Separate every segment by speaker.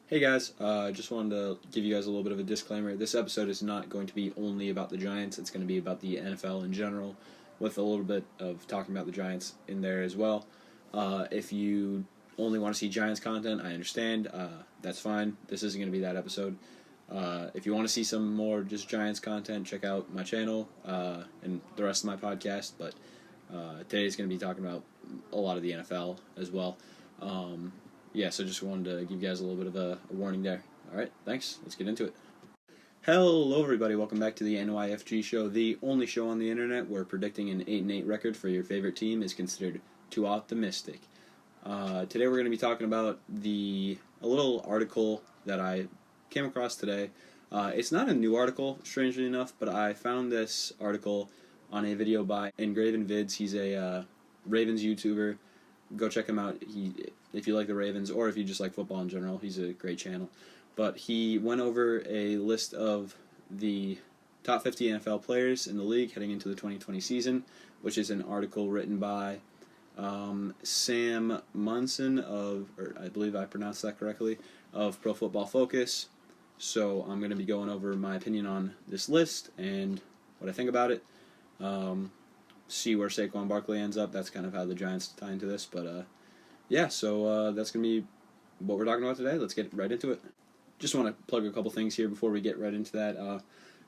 Speaker 1: Hey guys, just wanted to give you guys a little bit of a disclaimer. This episode is not going to be only about the Giants. It's going to be about the NFL in general, with a little bit of talking about the Giants in there as well. If you only want to see Giants content, I understand. That's fine. This isn't going to be that episode. If you want to see some more just Giants content, check out my channel and the rest of my podcast. But today's going to be talking about a lot of the NFL as well. So just wanted to give you guys a little bit of a warning there. Alright, thanks. Let's get into it. Hello everybody, welcome back to the NYFG show, the only show on the internet where predicting an 8-8 record for your favorite team is considered too optimistic. Today we're going to be talking about a little article that I came across today. It's not a new article, strangely enough, but I found this article on a video by Engraven Vids. He's a Ravens YouTuber. Go check him out. If you like the Ravens, or if you just like football in general, he's a great channel. But he went over a list of the top 50 NFL players in the league heading into the 2020 season, which is an article written by Sam Munson or I believe I pronounced that correctly, of Pro Football Focus. So I'm going to be going over my opinion on this list and what I think about it. See where Saquon Barkley ends up. That's kind of how the Giants tie into this. But so that's going to be what we're talking about today. Let's get right into it. Just want to plug a couple things here before we get right into that.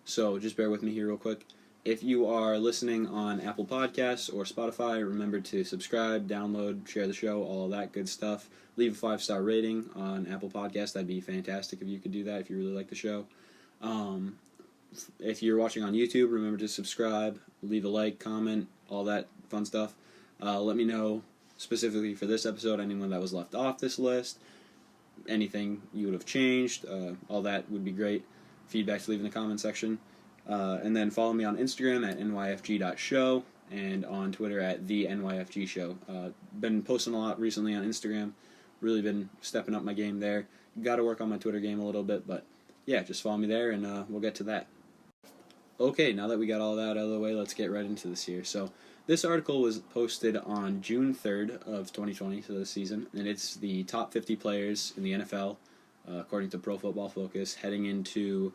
Speaker 1: So just bear with me here real quick. If you are listening on Apple Podcasts or Spotify, remember to subscribe, download, share the show, all of that good stuff. Leave a 5-star rating on Apple Podcasts. That'd be fantastic if you could do that, if you really like the show. If you're watching on YouTube, remember to subscribe, leave a like, comment, all that fun stuff. Let me know specifically for this episode, anyone that was left off this list, anything you would have changed, all that would be great. Feedback to leave in the comment section. And then follow me on Instagram at nyfg.show and on Twitter at the NYFG show. Been posting a lot recently on Instagram. Really been stepping up my game there. Got to work on my Twitter game a little bit, but yeah, just follow me there and we'll get to that. Okay, now that we got all that out of the way, let's get right into this here. So this article was posted on June 3rd of 2020, so this season, and it's the top 50 players in the NFL, according to Pro Football Focus, heading into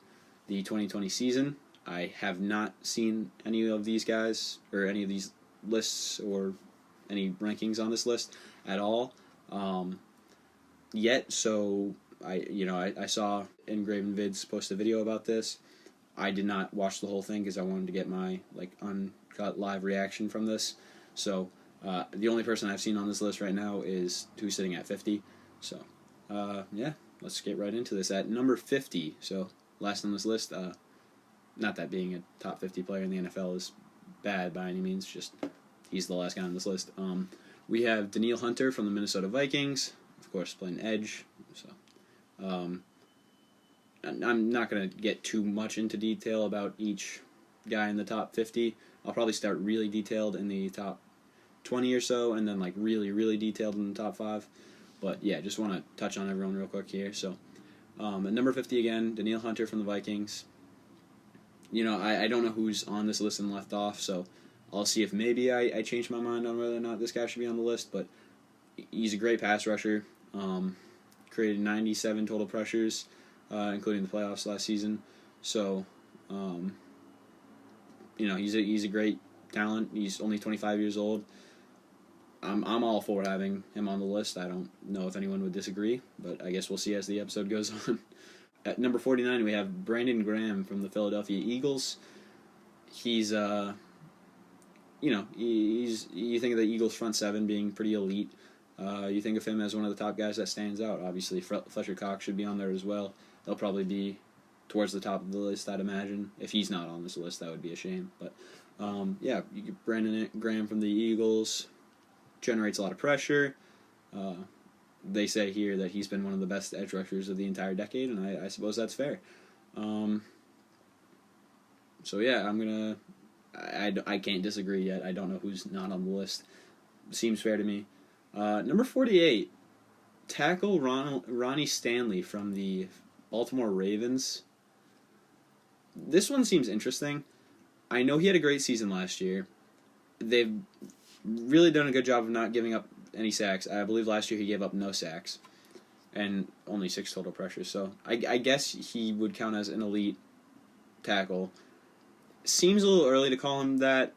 Speaker 1: the 2020 season. I have not seen any of these guys, or any of these lists, or any rankings on this list at all yet, so I saw Engraven Vids post a video about this. I did not watch the whole thing because I wanted to get my uncut live reaction from this. So the only person I've seen on this list right now is who's sitting at 50. So let's get right into this. At number 50, so last on this list, not that being a top 50 player in the NFL is bad by any means, just he's the last guy on this list. We have Danielle Hunter from the Minnesota Vikings, of course playing edge. So I'm not going to get too much into detail about each guy in the top 50. I'll probably start really detailed in the top 20 or so, and then really, really detailed in the top 5. But yeah, just want to touch on everyone real quick here. So at number 50 again, Danielle Hunter from the Vikings. I don't know who's on this list and left off, so I'll see if maybe I change my mind on whether or not this guy should be on the list. But he's a great pass rusher. Created 97 total pressures, including the playoffs last season. So, he's a great talent. He's only 25 years old. I'm all for having him on the list. I don't know if anyone would disagree, but I guess we'll see as the episode goes on. At number 49, we have Brandon Graham from the Philadelphia Eagles. He's you think of the Eagles front seven being pretty elite. You think of him as one of the top guys that stands out. Obviously, Fletcher Cox should be on there as well. They'll probably be towards the top of the list, I'd imagine. If he's not on this list, that would be a shame. But, you get Brandon Graham from the Eagles. Generates a lot of pressure. They say here that he's been one of the best edge rushers of the entire decade, and I suppose that's fair. I can't disagree yet. I don't know who's not on the list. Seems fair to me. Number 48, tackle Ronnie Stanley from the Baltimore Ravens. This one seems interesting. I know he had a great season last year. They've really done a good job of not giving up any sacks. I believe last year he gave up no sacks. and only 6 total pressures. So I guess he would count as an elite tackle. Seems a little early to call him that.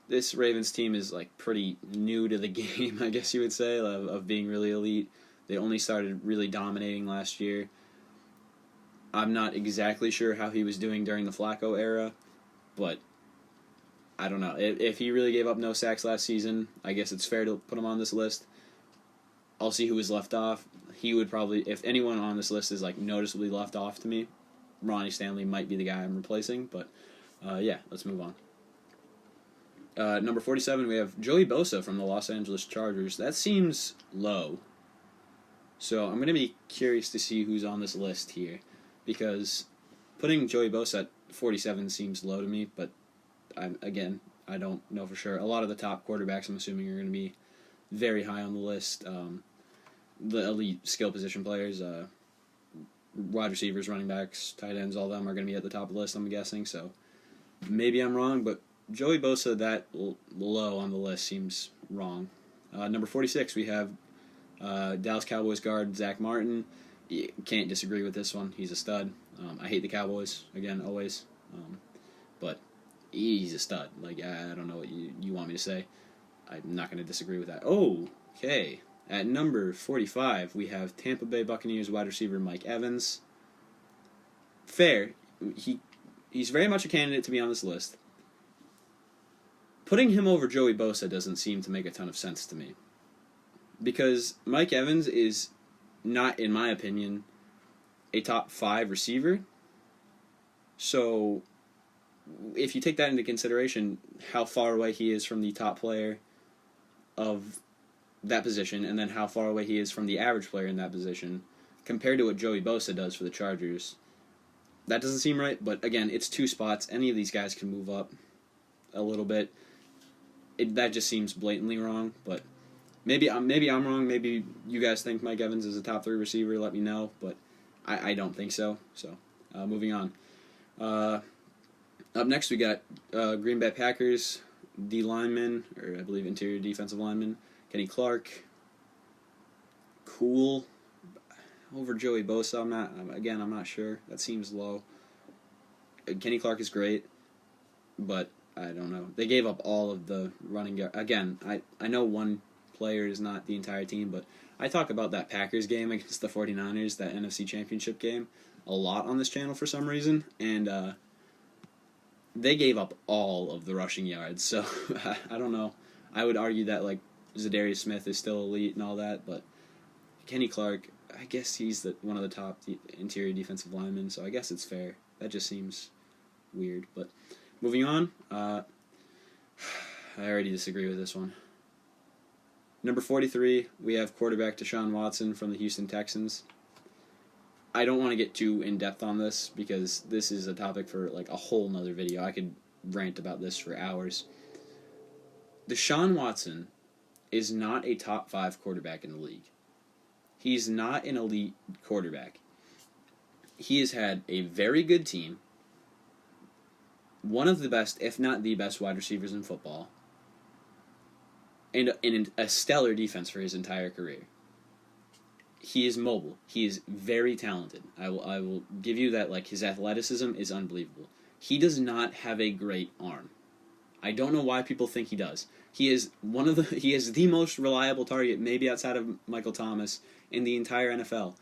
Speaker 1: This Ravens team is like pretty new to the game, I guess you would say, of being really elite. They only started really dominating last year. I'm not exactly sure how he was doing during the Flacco era, but I don't know. If he really gave up no sacks last season, I guess it's fair to put him on this list. I'll see who was left off. He would probably, if anyone on this list is like noticeably left off to me, Ronnie Stanley might be the guy I'm replacing, but let's move on. Number 47, we have Joey Bosa from the Los Angeles Chargers. That seems low. So I'm going to be curious to see who's on this list here, because putting Joey Bosa at 47 seems low to me, but I don't know for sure. A lot of the top quarterbacks, I'm assuming, are going to be very high on the list. The elite skill position players, wide receivers, running backs, tight ends, all of them are going to be at the top of the list, I'm guessing. So maybe I'm wrong, but Joey Bosa that low on the list seems wrong. Number 46, we have Dallas Cowboys guard Zach Martin. You can't disagree with this one. He's a stud. I hate the Cowboys, again, always. But he's a stud. Like, I don't know what you want me to say. I'm not going to disagree with that. Okay. At number 45, we have Tampa Bay Buccaneers wide receiver Mike Evans. Fair. He's very much a candidate to be on this list. Putting him over Joey Bosa doesn't seem to make a ton of sense to me. Because Mike Evans is not, in my opinion, a top 5 receiver. So, if you take that into consideration, how far away he is from the top player of that position, and then how far away he is from the average player in that position, compared to what Joey Bosa does for the Chargers, that doesn't seem right. But again, it's 2 spots. Any of these guys can move up a little bit. That just seems blatantly wrong, but maybe I'm wrong. Maybe you guys think Mike Evans is a top 3 receiver. Let me know, but I don't think so. So, moving on. Up next, we got Green Bay Packers D lineman, or I believe interior defensive lineman, Kenny Clark. Cool. Over Joey Bosa, I'm not sure. That seems low. Kenny Clark is great, but I don't know. They gave up all of the running guard. Again, I know one player is not the entire team, but I talk about that Packers game against the 49ers, that NFC Championship game, a lot on this channel for some reason, and they gave up all of the rushing yards, so I don't know. I would argue that, like, Zadarius Smith is still elite and all that, but Kenny Clark, I guess he's one of the top interior defensive linemen, so I guess it's fair. That just seems weird, but moving on, I already disagree with this one. Number 43, we have quarterback Deshaun Watson from the Houston Texans. I don't want to get too in-depth on this because this is a topic for like a whole nother video. I could rant about this for hours. Deshaun Watson is not a top 5 quarterback in the league. He's not an elite quarterback. He has had a very good team, one of the best, if not the best, wide receivers in football, and a stellar defense for his entire career. He is mobile. He is very talented. I will give you that. Like, his athleticism is unbelievable. He does not have a great arm. I don't know why people think he does. He is the most reliable target, maybe outside of Michael Thomas, in the entire NFL.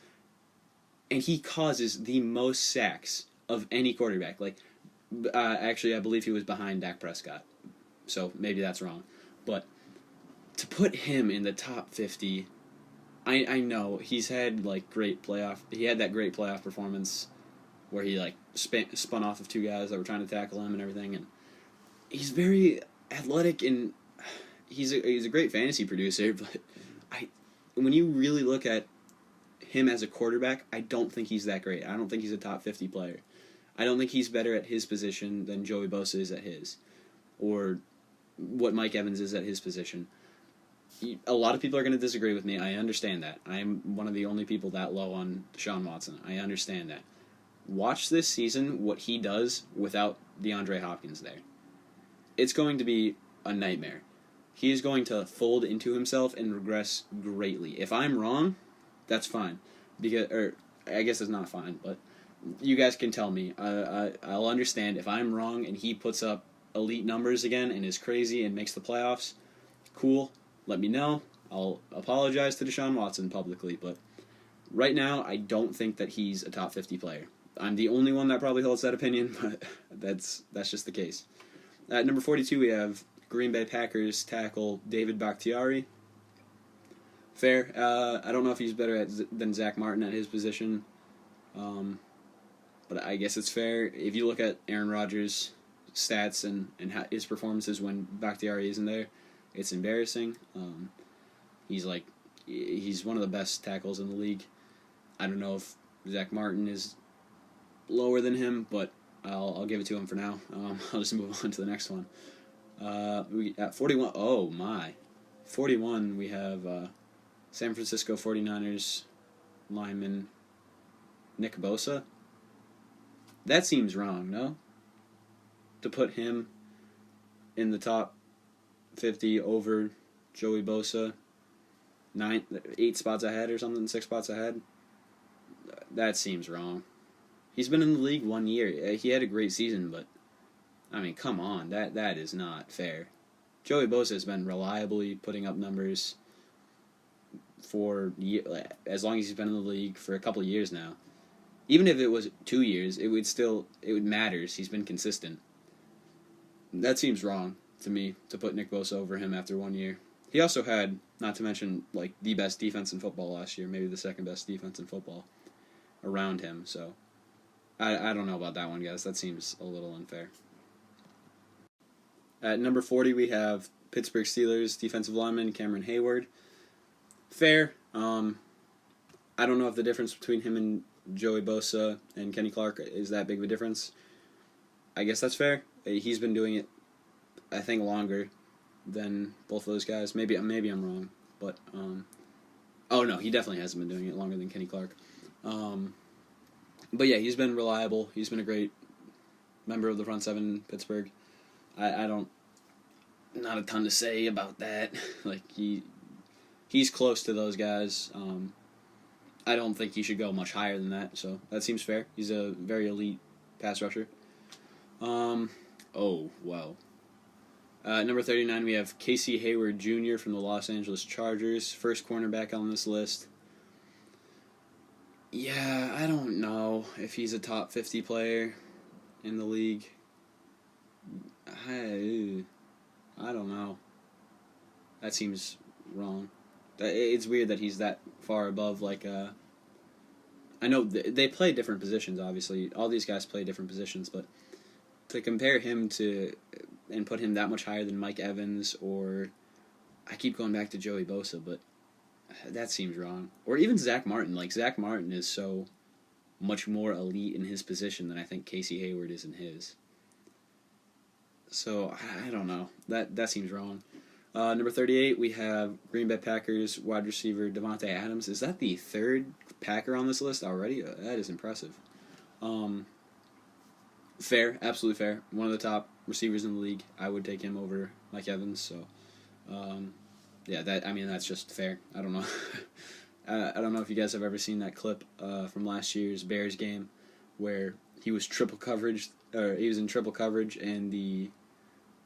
Speaker 1: And he causes the most sacks of any quarterback. Like, actually, I believe he was behind Dak Prescott. So maybe that's wrong. But to put him in the top 50, I know he's had like he had that great playoff performance where he like spun off of 2 guys that were trying to tackle him and everything, and he's very athletic and he's a great fantasy producer, but when you really look at him as a quarterback, I don't think he's that great. I don't think he's a top 50 player. I don't think he's better at his position than Joey Bosa is at his, or what Mike Evans is at his position. A lot of people are going to disagree with me. I understand that. I am one of the only people that low on Deshaun Watson. I understand that. Watch this season what he does without DeAndre Hopkins there. It's going to be a nightmare. he is going to fold into himself and regress greatly. If I'm wrong, that's fine. I guess it's not fine, but you guys can tell me. I'll understand if I'm wrong and he puts up elite numbers again and is crazy and makes the playoffs. Cool. Let me know. I'll apologize to Deshaun Watson publicly, but right now I don't think that he's a top 50 player. I'm the only one that probably holds that opinion, but that's just the case. At number 42, we have Green Bay Packers tackle David Bakhtiari. Fair. I don't know if he's better than Zach Martin at his position, but I guess it's fair. If you look at Aaron Rodgers' stats and his performances when Bakhtiari isn't there, it's embarrassing. He's one of the best tackles in the league. I don't know if Zach Martin is lower than him, but I'll give it to him for now. I'll just move on to the next one. At 41, oh my. 41, we have San Francisco 49ers lineman Nick Bosa. That seems wrong, no? To put him in the top 50 over Joey Bosa, 8 spots ahead or something, 6 spots ahead. That seems wrong. He's been in the league 1 year. He had a great season, but I mean, come on, that is not fair. Joey Bosa has been reliably putting up numbers for as long as he's been in the league for a couple of years now. Even if it was 2 years, it would matters. He's been consistent. That seems wrong to me to put Nick Bosa over him after 1 year. He also had, not to mention, like the best defense in football last year, maybe the second best defense in football around him. So I don't know about that one, guys. That seems a little unfair. At number 40, we have Pittsburgh Steelers defensive lineman Cameron Hayward. Fair. I don't know if the difference between him and Joey Bosa and Kenny Clark is that big of a difference. I guess that's fair. He's been doing it, I think, longer than both of those guys. Maybe I'm wrong, but oh no, he definitely hasn't been doing it longer than Kenny Clark. But yeah, he's been reliable. He's been a great member of the front seven in Pittsburgh. Not a ton to say about that. Like he's close to those guys. I don't think he should go much higher than that, so that seems fair. He's a very elite pass rusher. Oh, wow. Number 39, we have Casey Hayward Jr. from the Los Angeles Chargers, first cornerback on this list. Yeah, I don't know if he's a top 50 player in the league. I don't know. That seems wrong. It's weird that he's that far above, I know they play different positions, obviously. All these guys play different positions, but to compare him to and put him that much higher than Mike Evans, or I keep going back to Joey Bosa, but that seems wrong. Or even Zach Martin. Zach Martin is so much more elite in his position than I think Casey Hayward is in his. So, I don't know. That seems wrong. Number 38, we have Green Bay Packers wide receiver Devontae Adams. Is that the third Packer on this list already? That is impressive. Fair, absolutely fair. One of the top receivers in the league. I would take him over Mike Evans. So, that's just fair. I don't know. I don't know if you guys have ever seen that clip from last year's Bears game where he was in triple coverage, and the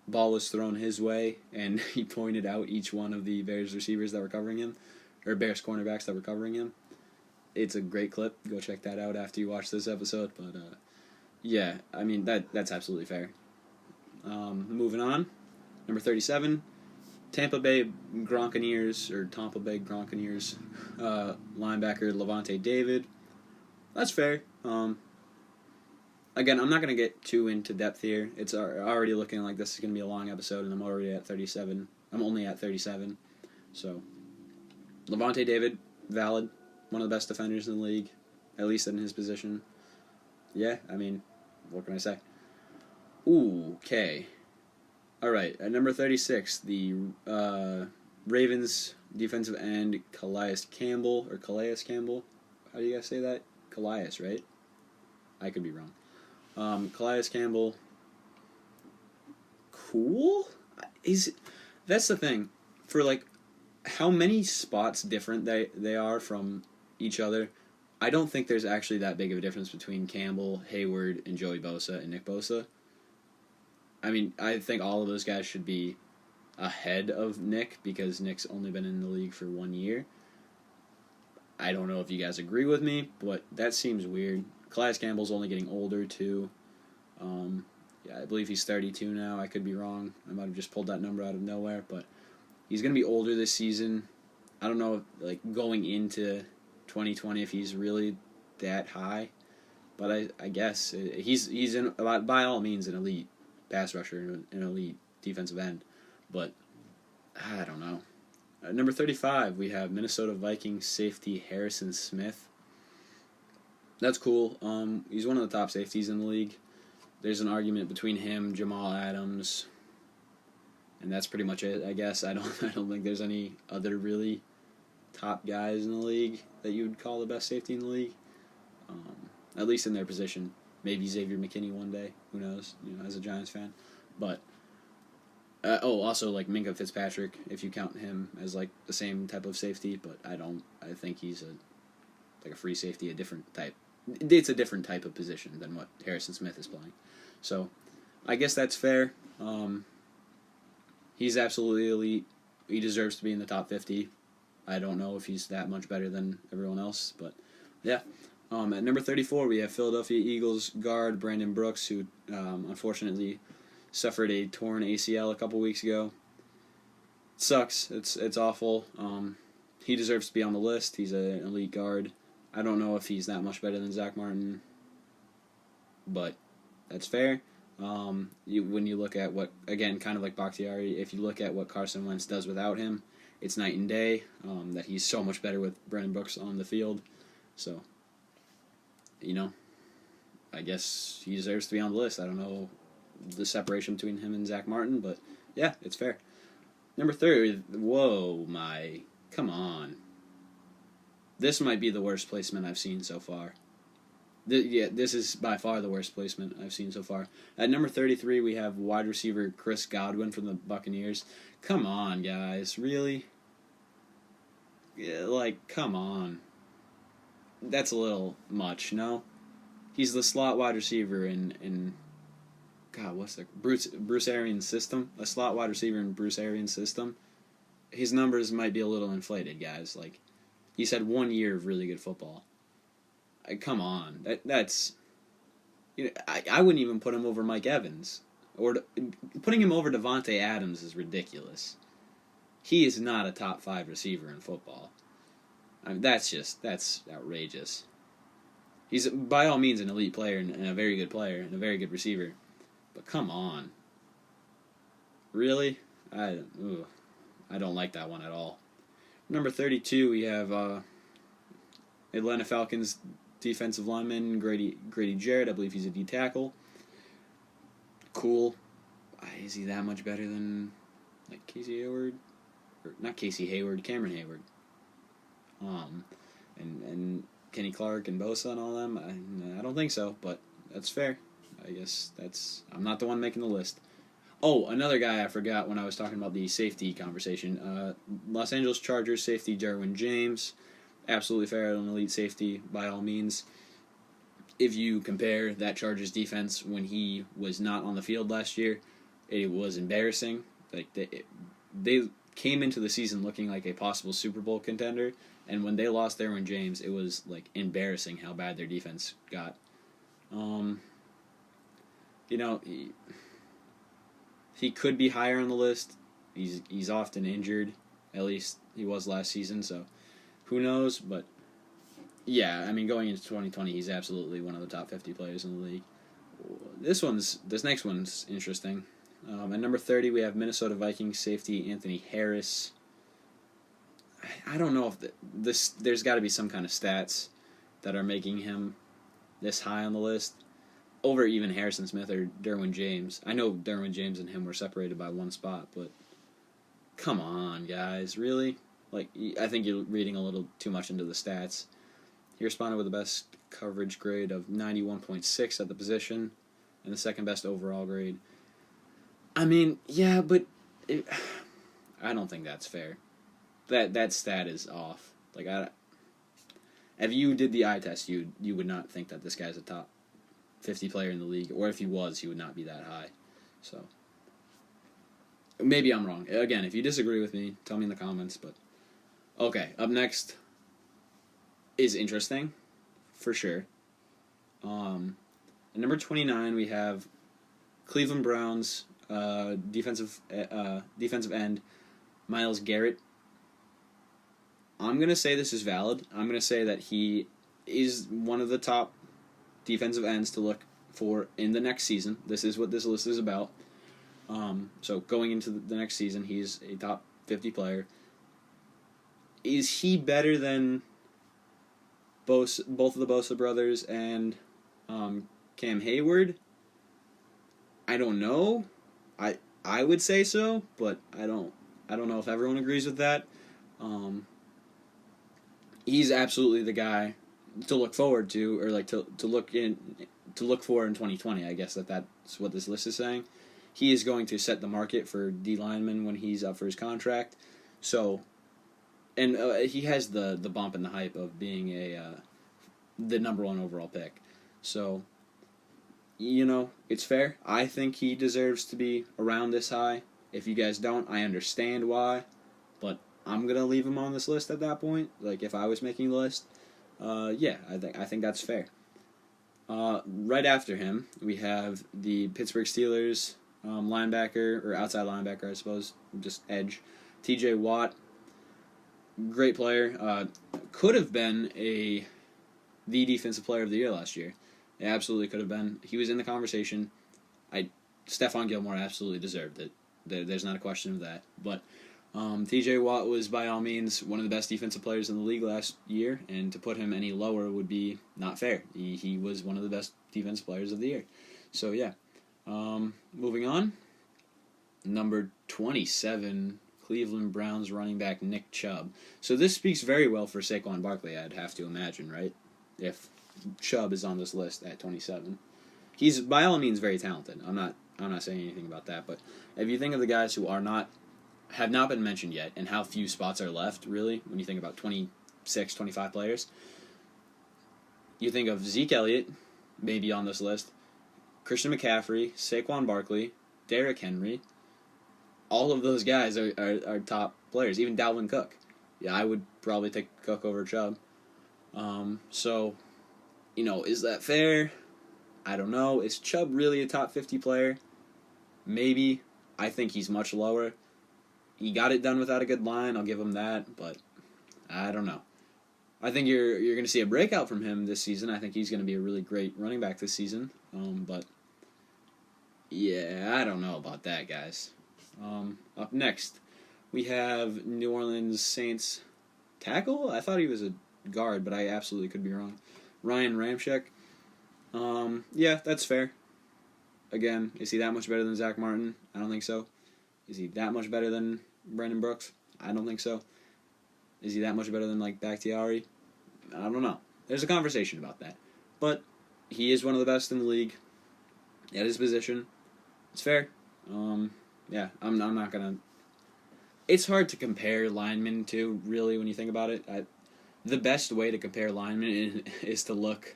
Speaker 1: ball was thrown his way, and he pointed out each one of the Bears receivers that were covering him, or Bears cornerbacks that were covering him. It's a great clip. Go check that out after you watch this episode. But yeah, I mean that's absolutely fair. Moving on, number 37, Tampa Bay Gronkaneers linebacker Levante David. That's fair. Again, I'm not going to get too into depth here. It's already looking like this is going to be a long episode, and I'm already at 37. I'm only at 37. So, Levante David, valid. One of the best defenders in the league, at least in his position. Yeah, I mean, what can I say? Ooh, okay. All right, at number 36, the Ravens defensive end Calais Campbell. How do you guys say that? Calais, right? I could be wrong. Calais Campbell, cool. That's the thing. For, like, how many spots different they are from each other, I don't think there's actually that big of a difference between Campbell, Hayward, and Joey Bosa and Nick Bosa. I mean, I think all of those guys should be ahead of Nick because Nick's only been in the league for 1 year. I don't know if you guys agree with me, but that seems weird. Calais Campbell's only getting older, too. I believe he's 32 now. I could be wrong. I might have just pulled that number out of nowhere, but he's going to be older this season. I don't know, like, going into 2020 if he's really that high, but I guess he's by all means an elite pass rusher and an elite defensive end, but I don't know. At number 35, we have Minnesota Vikings safety Harrison Smith. That's cool. He's one of the top safeties in the league. There's an argument between him, Jamal Adams, and that's pretty much it, I guess. I don't think there's any other really top guys in the league that you would call the best safety in the league. At least in their position. Maybe Xavier McKinney one day. Who knows? As a Giants fan. But also like Minka Fitzpatrick, if you count him as like the same type of safety, but I don't. I think he's a free safety, a different type. It's a different type of position than what Harrison Smith is playing. So, I guess that's fair. He's absolutely elite. He deserves to be in the top 50. I don't know if he's that much better than everyone else, but yeah. At number 34, we have Philadelphia Eagles guard Brandon Brooks, who unfortunately suffered a torn ACL a couple weeks ago. It sucks. It's awful. He deserves to be on the list. He's an elite guard. I don't know if he's that much better than Zach Martin, but that's fair. When you look at what, again, kind of like Bakhtiari, if you look at what Carson Wentz does without him, it's night and day. That he's so much better with Brandon Brooks on the field. So, I guess he deserves to be on the list. I don't know the separation between him and Zach Martin, but yeah, it's fair. Number 30, come on. This might be the worst placement I've seen so far. This is by far the worst placement I've seen so far. At number 33, we have wide receiver Chris Godwin from the Buccaneers. Come on, guys. Really? Yeah, come on. That's a little much, no? He's the slot wide receiver in God, what's the Bruce Arians' system? A slot wide receiver in Bruce Arians' system. His numbers might be a little inflated, guys. He's had 1 year of really good football. Come on, that's. I wouldn't even put him over Mike Evans, putting him over Devontae Adams is ridiculous. He is not a top 5 receiver in football. I mean, that's outrageous. He's by all means an elite player and a very good player and a very good receiver, but come on. Really, I don't like that one at all. Number 32, we have Atlanta Falcons defensive lineman Grady Jarrett. I believe he's a D tackle. Cool. Is he that much better than Casey Hayward? Or not Casey Hayward, Cameron Hayward. And Kenny Clark and Bosa and all them. I don't think so, but that's fair. I guess I'm not the one making the list. Oh, another guy I forgot when I was talking about the safety conversation. Los Angeles Chargers safety Derwin James. Absolutely fair, an elite safety by all means. If you compare that Chargers defense when he was not on the field last year, it was embarrassing. They came into the season looking like a possible Super Bowl contender, and when they lost Derwin James, it was embarrassing how bad their defense got. He could be higher on the list. He's often injured. At least he was last season, so who knows? But yeah, I mean, going into 2020, he's absolutely one of the top 50 players in the league. This next one's interesting. At number 30, we have Minnesota Vikings safety Anthony Harris. I don't know if there's got to be some kind of stats that are making him this high on the list over even Harrison Smith or Derwin James. I know Derwin James and him were separated by one spot, but come on, guys, really? I think you're reading a little too much into the stats. He responded with the best coverage grade of 91.6 at the position and the second best overall grade. I mean, yeah, but I don't think that's fair. That stat is off. Like, if you did the eye test, you would not think that this guy's a top 50 player in the league, or if he was, he would not be that high. So, maybe I'm wrong. Again, if you disagree with me, tell me in the comments. But okay, up next is interesting, for sure. At number 29, we have Cleveland Browns defensive end Myles Garrett. I'm going to say this is valid. I'm going to say that he is one of the top defensive ends to look for in the next season. This is what this list is about. So going into the next season, he's a top 50 player. Is he better than both of the Bosa brothers and Cam Hayward? I don't know. I would say so, but I don't know if everyone agrees with that. He's absolutely the guy to look forward to, or like to look for in 2020. I guess that's what this list is saying. He is going to set the market for D linemen when he's up for his contract. So, and he has the bump and the hype of being the number 1 overall pick. So, it's fair. I think he deserves to be around this high. If you guys don't, I understand why, but I'm gonna leave him on this list at that point. Like, if I was making the list, yeah, I think that's fair. Right after him, we have the Pittsburgh Steelers linebacker, or outside linebacker, I suppose, just edge, T.J. Watt. Great player. Could have been the defensive player of the year last year. It absolutely could have been. He was in the conversation. Stephon Gilmore absolutely deserved it. There's not a question of that. But T.J. Watt was, by all means, one of the best defensive players in the league last year, and to put him any lower would be not fair. He was one of the best defensive players of the year. So, yeah. Moving on. Number 27, Cleveland Browns running back Nick Chubb. So this speaks very well for Saquon Barkley, I'd have to imagine, right? If Chubb is on this list at 27. He's, by all means, very talented. I'm not saying anything about that, but if you think of the guys who have not been mentioned yet, and how few spots are left, really, when you think about 26, 25 players, you think of Zeke Elliott, maybe on this list, Christian McCaffrey, Saquon Barkley, Derrick Henry. All of those guys are top players. Even Dalvin Cook. Yeah, I would probably take Cook over Chubb. So, is that fair? I don't know. Is Chubb really a top 50 player? Maybe. I think he's much lower. He got it done without a good line. I'll give him that, but I don't know. I think you're going to see a breakout from him this season. I think he's going to be a really great running back this season. But yeah, I don't know about that, guys. Up next, we have New Orleans Saints tackle. I thought he was a guard, but I absolutely could be wrong. Ryan Ramczyk. Yeah, that's fair. Again, is he that much better than Zach Martin? I don't think so. Is he that much better than Brandon Brooks? I don't think so. Is he that much better than, Bakhtiari? I don't know. There's a conversation about that. But he is one of the best in the league at his position. It's fair. Yeah, I'm not going to... It's hard to compare linemen to, really, when you think about it. The best way to compare linemen is to look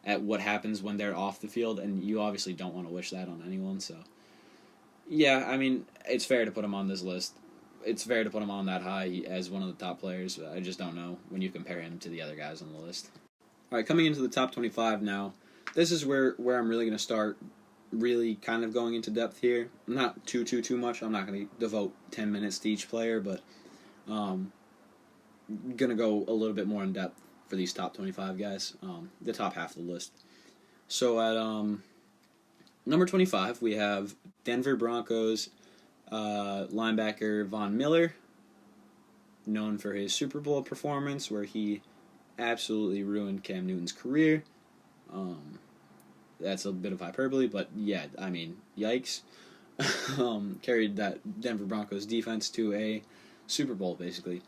Speaker 1: at what happens when they're off the field, and you obviously don't want to wish that on anyone, so... Yeah, I mean, it's fair to put him on this list. It's fair to put him on that high as one of the top players. I just don't know when you compare him to the other guys on the list. All right, coming into the top 25 now. This is where I'm really going to start really kind of going into depth here. Not too much. I'm not going to devote 10 minutes to each player, but going to go a little bit more in depth for these top 25 guys, the top half of the list. So at number 25, we have Denver Broncos linebacker Von Miller, known for his Super Bowl performance where he absolutely ruined Cam Newton's career. That's a bit of hyperbole, but yeah, I mean, yikes. Carried that Denver Broncos defense to a Super Bowl, basically,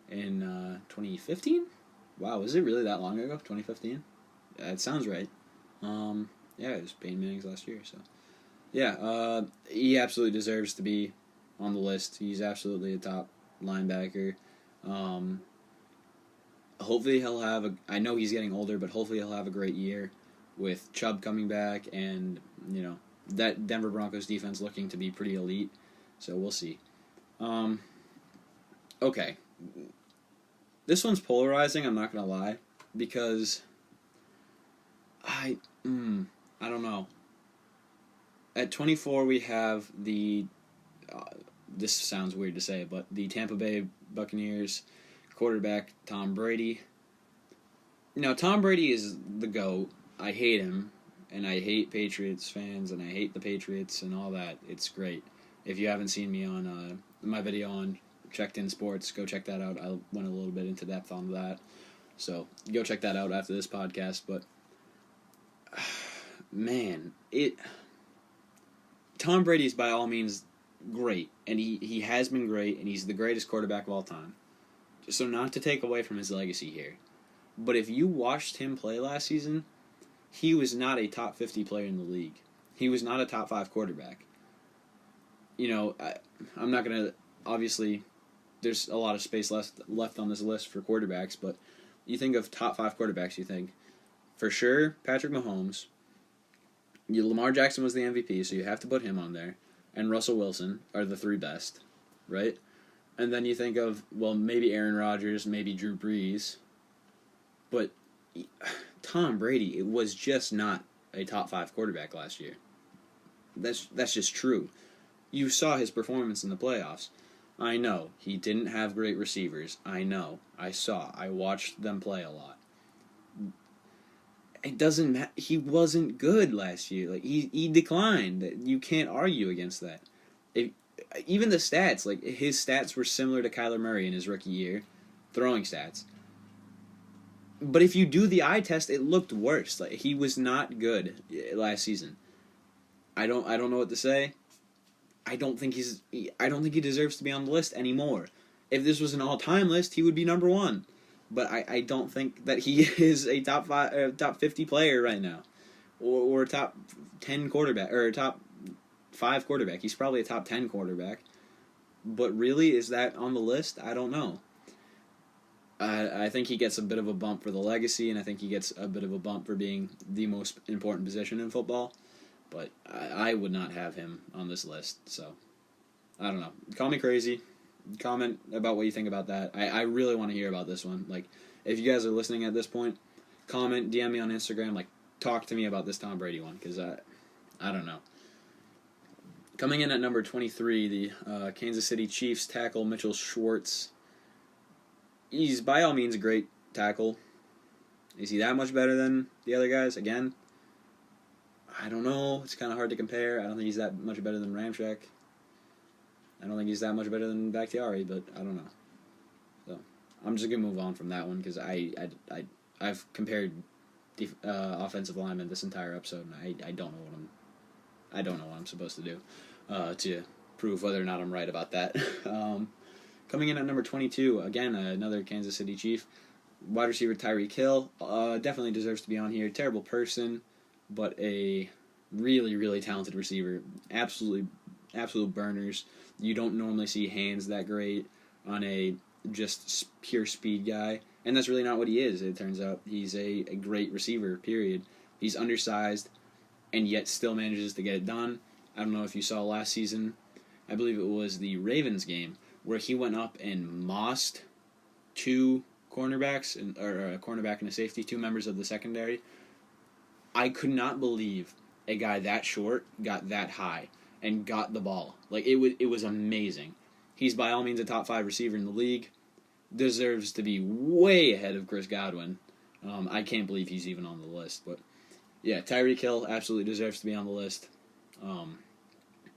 Speaker 1: in 2015? Wow, was it really that long ago? 2015? Yeah, it sounds right. Yeah, it was Peyton Manning's last year, so... Yeah, he absolutely deserves to be on the list. He's absolutely a top linebacker. Hopefully he'll have I know he's getting older, but hopefully he'll have a great year with Chubb coming back and, that Denver Broncos defense looking to be pretty elite. So we'll see. Okay. This one's polarizing, I'm not going to lie, because I don't know. At 24, we have this sounds weird to say, but the Tampa Bay Buccaneers quarterback, Tom Brady. Now, Tom Brady is the GOAT. I hate him, and I hate Patriots fans, and I hate the Patriots and all that. It's great. If you haven't seen me on my video on Checked In Sports, go check that out. I went a little bit into depth on that. So, go check that out after this podcast, but man, Tom Brady is by all means great, and he has been great, and he's the greatest quarterback of all time. So not to take away from his legacy here, but if you watched him play last season, he was not a top 50 player in the league. He was not a top 5 quarterback. I'm not going to, obviously, there's a lot of space left on this list for quarterbacks, but you think of top 5 quarterbacks, you think, for sure, Patrick Mahomes. Lamar Jackson was the MVP, so you have to put him on there. And Russell Wilson are the 3 best, right? And then you think of, well, maybe Aaron Rodgers, maybe Drew Brees. But Tom Brady, it was just not a top 5 quarterback last year. That's just true. You saw his performance in the playoffs. I know, he didn't have great receivers. I know, I watched them play a lot. It doesn't matter. He wasn't good last year. Like he declined. You can't argue against that. Even the stats, like his stats were similar to Kyler Murray in his rookie year, throwing stats. But if you do the eye test, it looked worse. Like he was not good last season. I don't know what to say. I don't think he deserves to be on the list anymore. If this was an all-time list, he would be number 1. But I don't think that he is a top 50 player right now, or a top 10 quarterback, or a top 5 quarterback. He's probably a top 10 quarterback. But really, is that on the list? I don't know. I think he gets a bit of a bump for the legacy, and I think he gets a bit of a bump for being the most important position in football. But I would not have him on this list, so I don't know. Call me crazy. Comment about what you think about that. I really want to hear about this one. Like, if you guys are listening at this point, comment, DM me on Instagram. Like, talk to me about this Tom Brady one, because I don't know. Coming in at number 23, the Kansas City Chiefs tackle Mitchell Schwartz. He's by all means a great tackle. Is he that much better than the other guys? Again, I don't know. It's kind of hard to compare. I don't think he's that much better than Ramczyk. I don't think he's that much better than Bakhtiari, but I don't know. So I'm just gonna move on from that one because I've compared offensive linemen this entire episode, and I don't know what I'm supposed to do to prove whether or not I'm right about that. Coming in at number 22, again another Kansas City Chief, wide receiver Tyreek Hill. Definitely deserves to be on here. Terrible person, but a really, really talented receiver. Absolute burners. You don't normally see hands that great on a just pure speed guy, and that's really not what he is. It turns out he's a great receiver, period. He's undersized, and yet still manages to get it done. I don't know if you saw last season, I believe it was the Ravens game, where he went up and mossed 2 cornerbacks, or a cornerback and a safety, 2 members of the secondary. I could not believe a guy that short got that high and got the ball. Like, it was amazing. He's by all means a top 5 receiver in the league. Deserves to be way ahead of Chris Godwin. I can't believe he's even on the list. But, yeah, Tyreek Hill absolutely deserves to be on the list.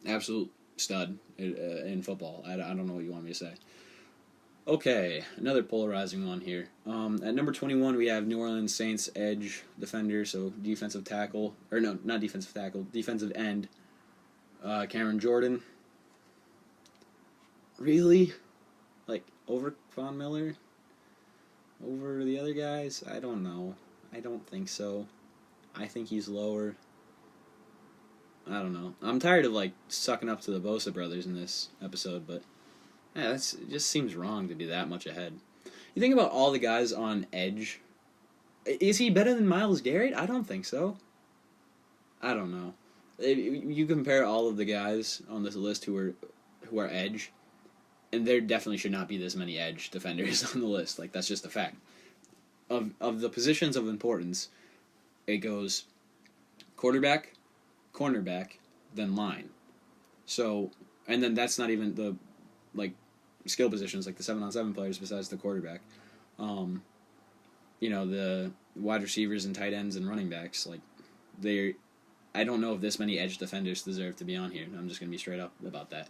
Speaker 1: Absolute stud in football. I don't know what you want me to say. Okay, another polarizing one here. At number 21, we have New Orleans Saints edge defender, so defensive tackle. Or no, not defensive tackle. Defensive end. Cameron Jordan. Really? Like, over Von Miller? Over the other guys? I don't know. I don't think so. I think he's lower. I don't know. I'm tired of, like, sucking up to the Bosa brothers in this episode, but yeah, it just seems wrong to be that much ahead. You think about all the guys on edge. Is he better than Myles Garrett? I don't think so. I don't know. You compare all of the guys on this list who are edge, and there definitely should not be this many edge defenders on the list. Like, that's just a fact. Of the positions of importance, it goes quarterback, cornerback, then line. So, and then that's not even the, like, skill positions, like the 7-on-7 players besides the quarterback. The wide receivers and tight ends and running backs, like, I don't know if this many edge defenders deserve to be on here. I'm just going to be straight up about that.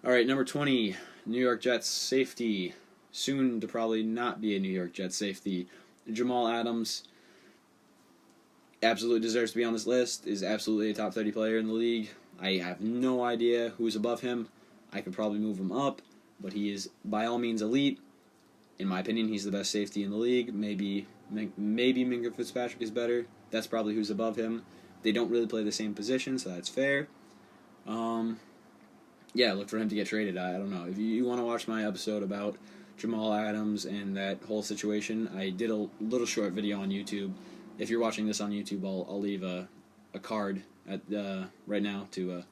Speaker 1: All right, number 20, New York Jets safety, soon to probably not be a New York Jets safety, Jamal Adams. Absolutely deserves to be on this list, is absolutely a top 30 player in the league. I have no idea who's above him. I could probably move him up, but he is by all means elite. In my opinion, he's the best safety in the league. Maybe Minka Fitzpatrick is better. That's probably who's above him. They don't really play the same position, so that's fair. Look for him to get traded. I don't know. If you want to watch my episode about Jamal Adams and that whole situation, I did a little short video on YouTube. If you're watching this on YouTube, I'll leave a card at right now to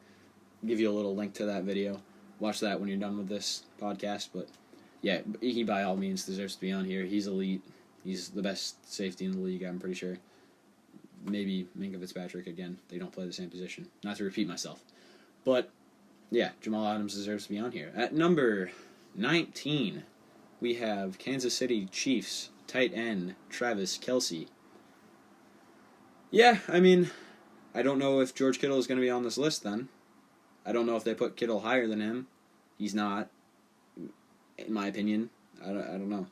Speaker 1: give you a little link to that video. Watch that when you're done with this podcast. But yeah, he by all means deserves to be on here. He's elite. He's the best safety in the league, I'm pretty sure. Maybe Minka Fitzpatrick again. They don't play the same position. Not to repeat myself. But yeah, Jamal Adams deserves to be on here. At number 19, we have Kansas City Chiefs tight end Travis Kelce. Yeah, I mean, I don't know if George Kittle is going to be on this list then. I don't know if they put Kittle higher than him. He's not, in my opinion. I don't know.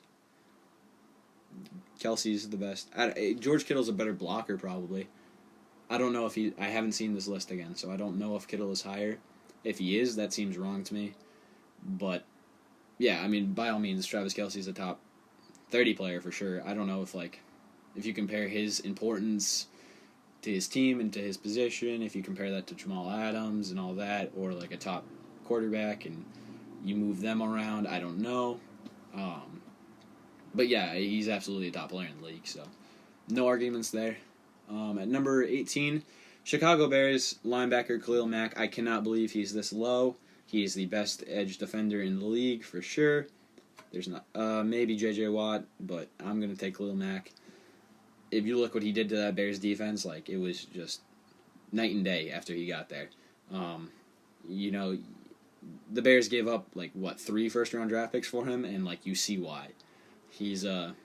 Speaker 1: Kelsey's the best. George Kittle's a better blocker, probably. I don't know if I haven't seen this list again, so I don't know if Kittle is higher. If he is, that seems wrong to me. But, yeah, I mean, by all means, Travis Kelce's a top 30 player for sure. I don't know if you compare his importance to his team and to his position, if you compare that to Jamal Adams and all that, or like a top quarterback and you move them around, I don't know. But yeah, he's absolutely a top player in the league, so no arguments there. At number 18, Chicago Bears linebacker Khalil Mack. I cannot believe he's this low. He is the best edge defender in the league for sure. There's not maybe J.J. Watt, but I'm going to take Khalil Mack. If you look what he did to that Bears defense, like, it was just night and day after he got there. The Bears gave up, 3 first-round draft picks for him, and, you see why. He's an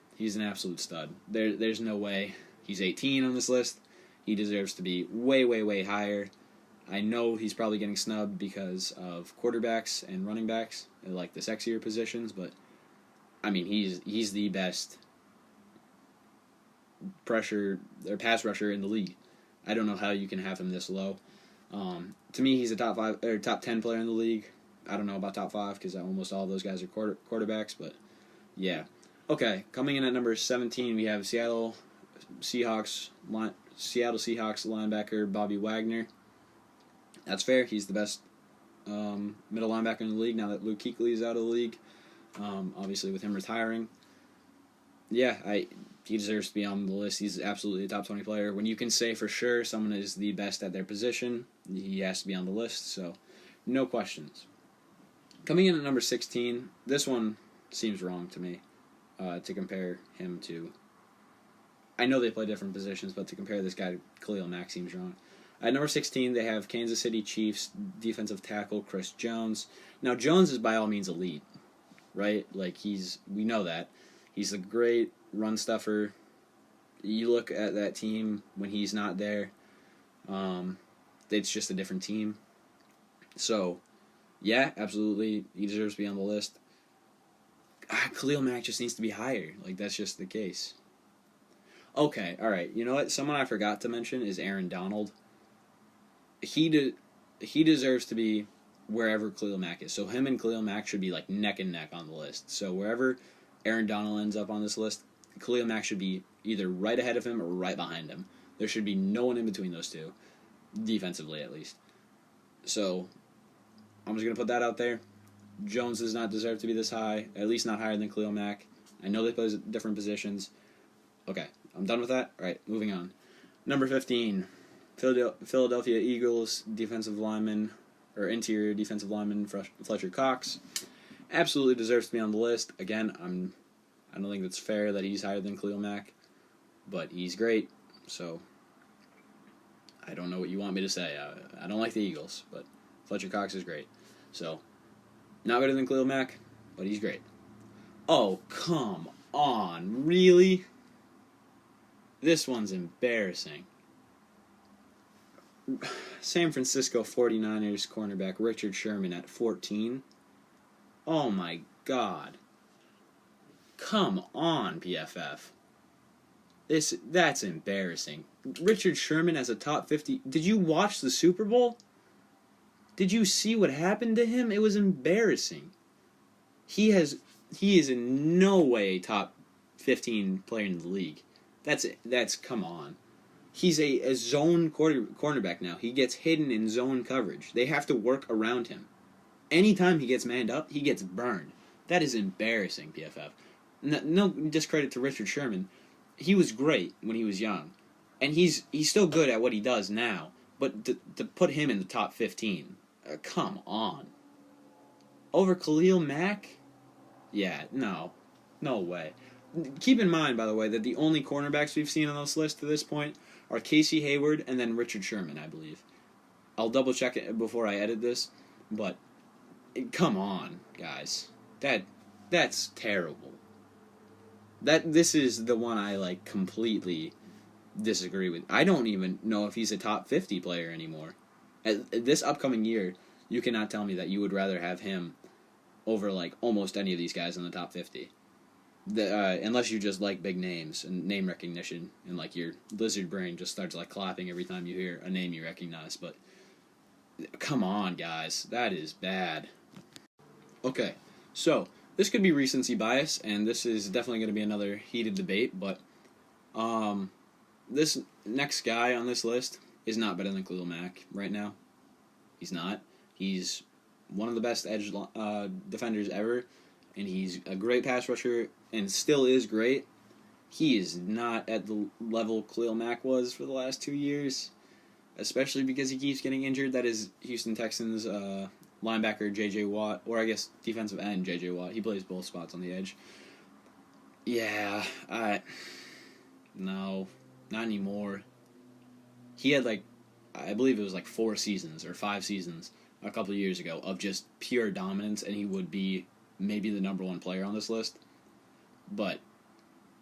Speaker 1: absolute stud. There's no way. He's 18 on this list. He deserves to be way, way, way higher. I know he's probably getting snubbed because of quarterbacks and running backs, the sexier positions, but, I mean, he's the best pass rusher in the league. I don't know how you can have him this low. To me, he's a top 10 player in the league. I don't know about top 5 because almost all of those guys are quarterbacks, but yeah. Okay, coming in at number 17, we have Seattle Seahawks linebacker Bobby Wagner. That's fair. He's the best middle linebacker in the league now that Luke Kuechly is out of the league. Obviously, with him retiring. Yeah, he deserves to be on the list. He's absolutely a top 20 player. When you can say for sure someone is the best at their position, he has to be on the list, so no questions. Coming in at number 16, this one seems wrong to me to compare him to. I know they play different positions, but to compare this guy to Khalil Mack seems wrong. At number 16, they have Kansas City Chiefs defensive tackle Chris Jones. Now, Jones is by all means elite, right? We know that. He's a great run stuffer. You look at that team when he's not there, it's just a different team. So, yeah, absolutely, he deserves to be on the list. Khalil Mack just needs to be higher. That's just the case. Okay, all right. You know what? Someone I forgot to mention is Aaron Donald. He deserves to be wherever Khalil Mack is. So him and Khalil Mack should be neck and neck on the list. So wherever Aaron Donald ends up on this list, Khalil Mack should be either right ahead of him or right behind him. There should be no one in between those two, defensively at least. So, I'm just going to put that out there. Jones does not deserve to be this high, at least not higher than Khalil Mack. I know they play different positions. Okay, I'm done with that. All right, moving on. Number 15, Philadelphia Eagles defensive lineman, or interior defensive lineman, Fletcher Cox. Absolutely deserves to be on the list. Again, I don't think it's fair that he's higher than Khalil Mack, but he's great. So, I don't know what you want me to say. I don't like the Eagles, but Fletcher Cox is great. So, not better than Khalil Mack, but he's great. Oh, come on. Really? This one's embarrassing. San Francisco 49ers cornerback Richard Sherman at 14. Oh my God. Come on, PFF. That's embarrassing. Richard Sherman as a top 50. Did you watch the Super Bowl? Did you see what happened to him? It was embarrassing. He is in no way a top 15 player in the league. That's come on. He's a zone cornerback now. He gets hidden in zone coverage. They have to work around him. Anytime he gets manned up, he gets burned. That is embarrassing, PFF. No discredit to Richard Sherman. He was great when he was young. And he's still good at what he does now. But to put him in the top 15, come on. Over Khalil Mack? Yeah, no way. Keep in mind, by the way, that the only cornerbacks we've seen on this list to this point are Casey Hayward and then Richard Sherman, I believe. I'll double check it before I edit this, but come on, guys. That's terrible. This is the one I completely disagree with. I don't even know if he's a top 50 player anymore. This upcoming year, you cannot tell me that you would rather have him over almost any of these guys in the top 50. Unless you just like big names and name recognition, and your lizard brain just starts clapping every time you hear a name you recognize. But come on, guys, that is bad. Okay, so this could be recency bias, and this is definitely going to be another heated debate. But this next guy on this list is not better than Khalil Mack right now. He's not. He's one of the best edge defenders ever, and he's a great pass rusher and still is great. He is not at the level Khalil Mack was for the last 2 years, especially because he keeps getting injured. That is Houston Texans linebacker J.J. Watt, or I guess defensive end J.J. Watt. He plays both spots on the edge. Yeah, no, not anymore. He had I believe it was 4 seasons or 5 seasons a couple of years ago of just pure dominance, and he would be maybe the number 1 player on this list. But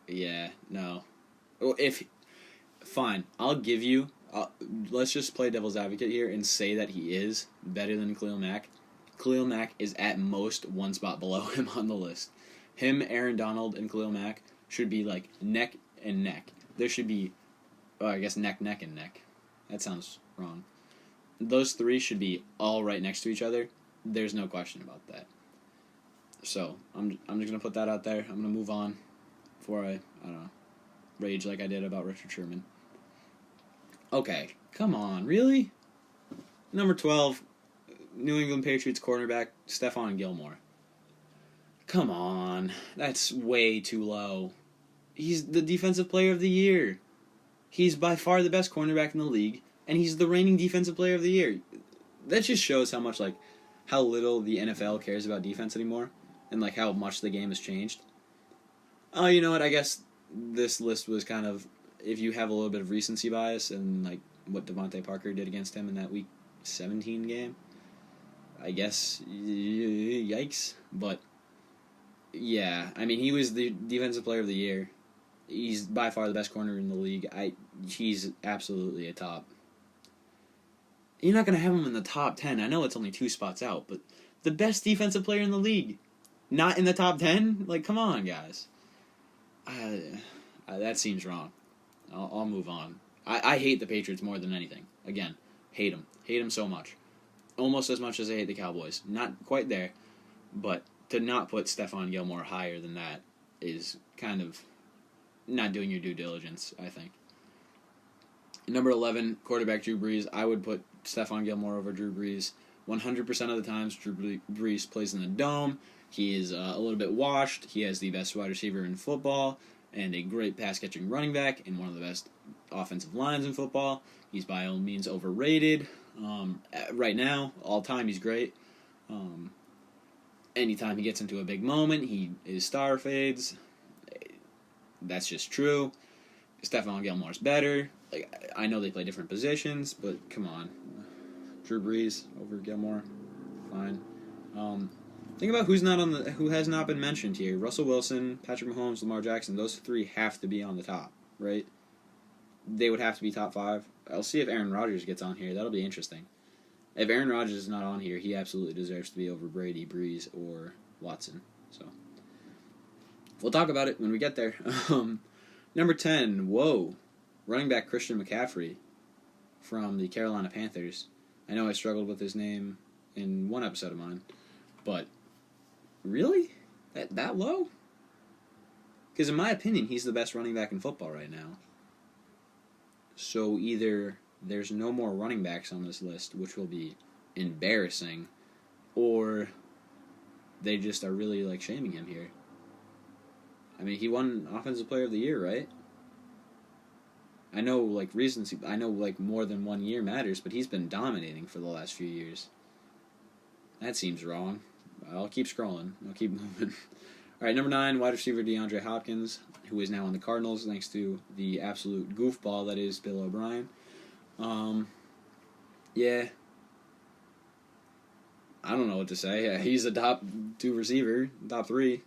Speaker 1: yeah, no. Fine, I'll give you. Let's just play devil's advocate here and say that he is better than Khalil Mack. Khalil Mack is at most 1 spot below him on the list. Him, Aaron Donald, and Khalil Mack should be neck and neck. There should be, I guess neck and neck. That sounds wrong. Those 3 should be all right next to each other. There's no question about that. So, I'm just going to put that out there. I'm going to move on before I don't know, rage like I did about Richard Sherman. Okay, come on, really? Number 12, New England Patriots cornerback Stephon Gilmore. Come on, that's way too low. He's the defensive player of the year. He's by far the best cornerback in the league, and he's the reigning defensive player of the year. That just shows how much, how little the NFL cares about defense anymore, and, how much the game has changed. Oh, you know what, I guess this list was kind of, if you have a little bit of recency bias and, what Devontae Parker did against him in that Week 17 game, I guess, yikes. But, yeah, I mean, he was the defensive player of the year. He's by far the best corner in the league. He's absolutely a top. You're not going to have him in the top 10. I know it's only 2 spots out, but the best defensive player in the league, not in the top 10? Come on, guys. That seems wrong. I'll move on. I hate the Patriots more than anything. Again, hate them. Hate them so much. Almost as much as I hate the Cowboys. Not quite there, but to not put Stephon Gilmore higher than that is kind of not doing your due diligence, I think. Number 11, quarterback Drew Brees. I would put Stephon Gilmore over Drew Brees. 100% of the times, Drew Brees plays in the dome. He is a little bit washed. He has the best wide receiver in football and a great pass-catching running back and one of the best offensive lines in football. He's by all means overrated. Right now, all time, he's great. Anytime he gets into a big moment, his star fades. That's just true. Stephon Gilmore's better. Like, I know they play different positions, but come on. Drew Brees over Gilmore, fine. Think about who has not been mentioned here. Russell Wilson, Patrick Mahomes, Lamar Jackson. Those three have to be on the top, right? They would have to be top 5. I'll see if Aaron Rodgers gets on here. That'll be interesting. If Aaron Rodgers is not on here, he absolutely deserves to be over Brady, Brees, or Watson. So we'll talk about it when we get there. Number 10, running back Christian McCaffrey from the Carolina Panthers. I know I struggled with his name in one episode of mine, but really? That low? Because in my opinion, he's the best running back in football right now. So either there's no more running backs on this list, which will be embarrassing, or they just are really like shaming him here. I mean, he won Offensive Player of the Year, right? I know more than 1 year matters, but he's been dominating for the last few years. That seems wrong. I'll keep scrolling. I'll keep moving. All right, number 9, wide receiver DeAndre Hopkins, who is now on the Cardinals thanks to the absolute goofball that is Bill O'Brien. Yeah. I don't know what to say. He's a top 2 receiver, top 3.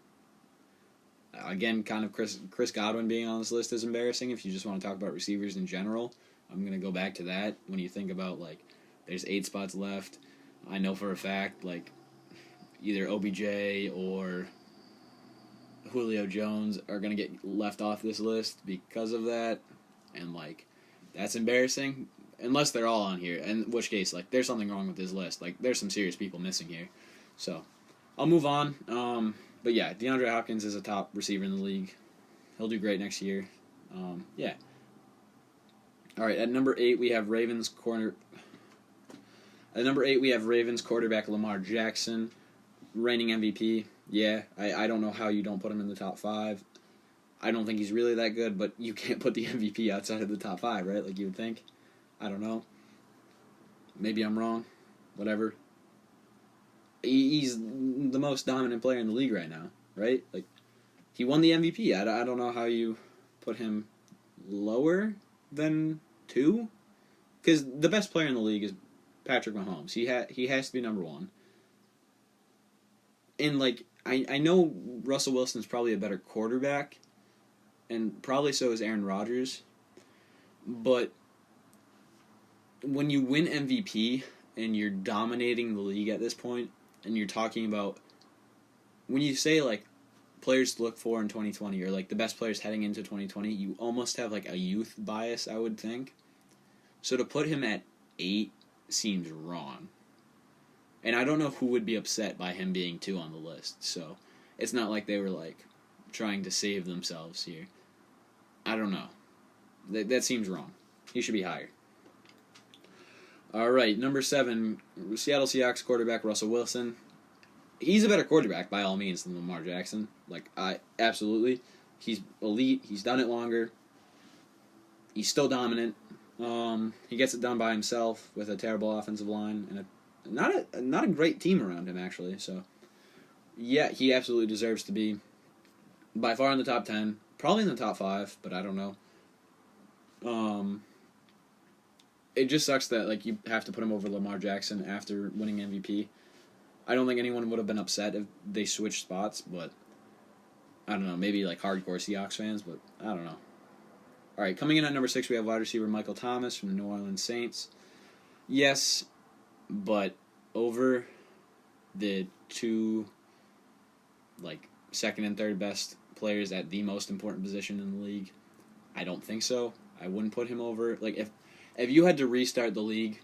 Speaker 1: Again, kind of Chris Godwin being on this list is embarrassing if you just want to talk about receivers in general. I'm going to go back to that when you think about, like, there's 8 spots left. I know for a fact, like, either OBJ or Julio Jones are going to get left off this list because of that. And, like, that's embarrassing. Unless they're all on here. In which case, like, there's something wrong with this list. Like, there's some serious people missing here. So, I'll move on. But yeah, DeAndre Hopkins is a top receiver in the league. He'll do great next year. Yeah. All right, at number 8 we have Ravens quarterback Lamar Jackson, reigning MVP. Yeah, I don't know how you don't put him in the top 5. I don't think he's really that good, but you can't put the MVP outside of the top 5, right? Like you would think. I don't know. Maybe I'm wrong. Whatever. He's the most dominant player in the league right now, right? Like, he won the MVP. I don't know how you put him lower than 2. Because the best player in the league is Patrick Mahomes. He has to be number 1. And, like, I know Russell Wilson's probably a better quarterback, and probably so is Aaron Rodgers, but when you win MVP and you're dominating the league at this point, and you're talking about, when you say, like, players to look for in 2020, or, like, the best players heading into 2020, you almost have, like, a youth bias, I would think. So to put him at 8 seems wrong. And I don't know who would be upset by him being 2 on the list, so it's not like they were, like, trying to save themselves here. I don't know. That seems wrong. He should be higher. All right, number 7, Seattle Seahawks quarterback Russell Wilson. He's a better quarterback by all means than Lamar Jackson. Like, absolutely. He's elite. He's done it longer. He's still dominant. He gets it done by himself with a terrible offensive line and not a great team around him, actually. So, yeah, he absolutely deserves to be by far in the top 10. Probably in the top 5, but I don't know. It just sucks that, like, you have to put him over Lamar Jackson after winning MVP. I don't think anyone would have been upset if they switched spots, but I don't know. Maybe, like, hardcore Seahawks fans, but I don't know. All right, coming in at number 6, we have wide receiver Michael Thomas from the New Orleans Saints. Yes, but over the 2, like, second and third best players at the most important position in the league, I don't think so. I wouldn't put him over. Like, if you had to restart the league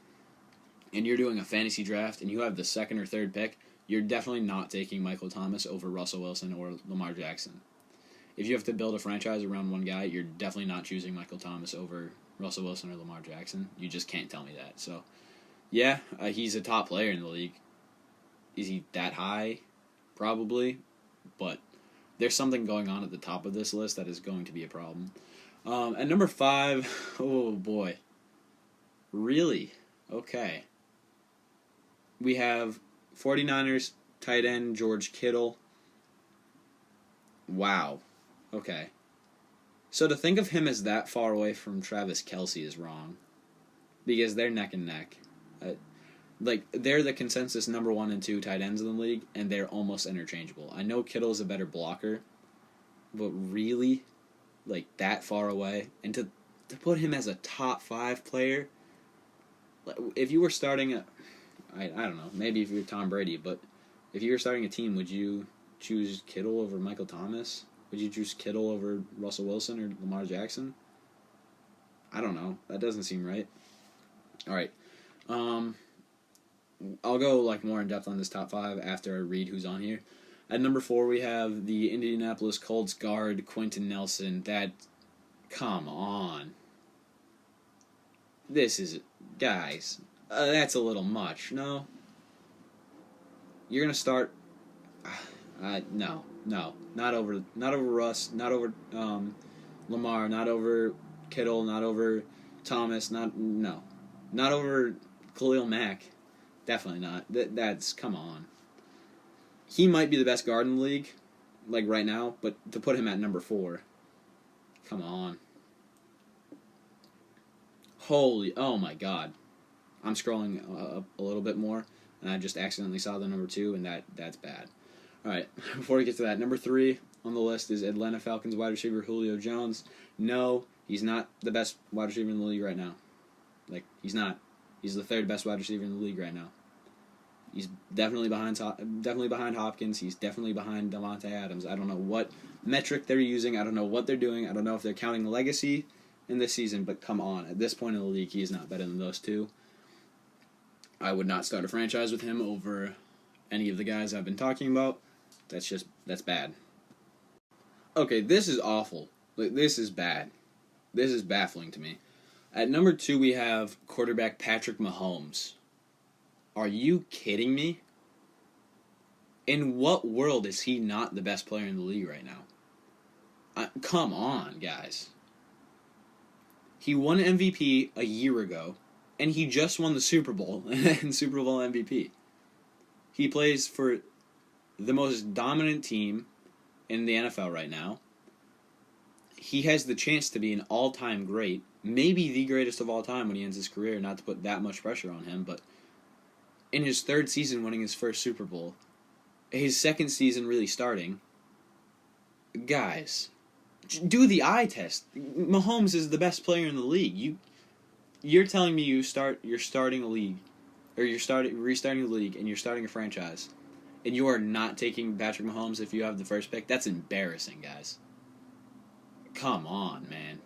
Speaker 1: and you're doing a fantasy draft and you have the second or third pick, you're definitely not taking Michael Thomas over Russell Wilson or Lamar Jackson. If you have to build a franchise around one guy, you're definitely not choosing Michael Thomas over Russell Wilson or Lamar Jackson. You just can't tell me that. So, Yeah, he's a top player in the league. Is he that high? Probably. But there's something going on at the top of this list that is going to be a problem. At number 5, oh boy. Really? Okay. We have 49ers tight end George Kittle. Wow. Okay. So to think of him as that far away from Travis Kelce is wrong. Because they're neck and neck. They're the consensus number 1 and 2 tight ends in the league, and they're almost interchangeable. I know Kittle's a better blocker, but really, that far away? And to put him as a top 5 player, if you were starting I don't know, maybe if you're Tom Brady, but if you were starting a team, would you choose Kittle over Michael Thomas? Would you choose Kittle over Russell Wilson or Lamar Jackson? I don't know. That doesn't seem right. All right. I'll go more in depth on this top 5 after I read who's on here. At number 4, we have the Indianapolis Colts guard Quentin Nelson. Come on. This is, guys, that's a little much. No, you're gonna start. No, not over Russ, not over Lamar, not over Kittle, not over Thomas, not over Khalil Mack. Definitely not. That's come on. He might be the best guard in the league, right now, but to put him at number 4, come on. Oh my God. I'm scrolling up a little bit more, and I just accidentally saw the number 2, and that's bad. All right, before we get to that, number 3 on the list is Atlanta Falcons wide receiver Julio Jones. No, he's not the best wide receiver in the league right now. He's not. He's the 3rd best wide receiver in the league right now. He's definitely behind Hopkins. He's definitely behind Davante Adams. I don't know what metric they're using. I don't know what they're doing. I don't know if they're counting legacy in this season, but come on. At this point in the league, he is not better than those two. I would not start a franchise with him over any of the guys I've been talking about. That's bad. Okay, this is awful. This is bad. This is baffling to me. At number 2, we have quarterback Patrick Mahomes. Are you kidding me? In what world is he not the best player in the league right now? Come on, guys. He won MVP a year ago, and he just won the Super Bowl and Super Bowl MVP. He plays for the most dominant team in the NFL right now. He has the chance to be an all-time great, maybe the greatest of all time when he ends his career, not to put that much pressure on him, but in his 3rd season winning his first Super Bowl, his 2nd season really starting, guys, do the eye test. Mahomes is the best player in the league. You're telling me you're starting a league, or restarting the league, and you're starting a franchise, and you are not taking Patrick Mahomes if you have the first pick? That's embarrassing, guys. Come on, man.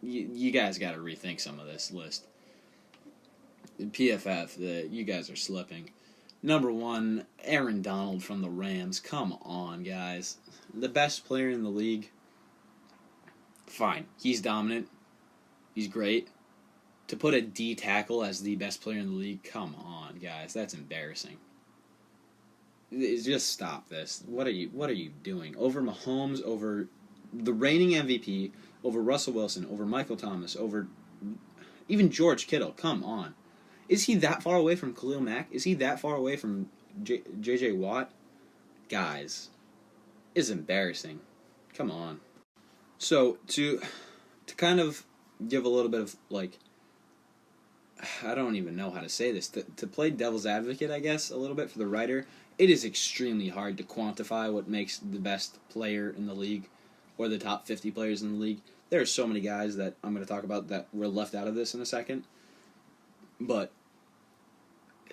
Speaker 1: You guys got to rethink some of this list. PFF, you guys are slipping. Number 1, Aaron Donald from the Rams. Come on, guys. The best player in the league. Fine. He's dominant. He's great. To put a D tackle as the best player in the league, come on, guys. That's embarrassing. Just stop this. What are you doing? Over Mahomes, over the reigning MVP, over Russell Wilson, over Michael Thomas, over even George Kittle. Come on. Is he that far away from Khalil Mack? Is he that far away from J.J. Watt? Guys, it's embarrassing. Come on. So, to kind of give a little bit of, I don't even know how to say this. To play devil's advocate, I guess, a little bit for the writer, it is extremely hard to quantify what makes the best player in the league or the top 50 players in the league. There are so many guys that I'm going to talk about that were left out of this in a second. But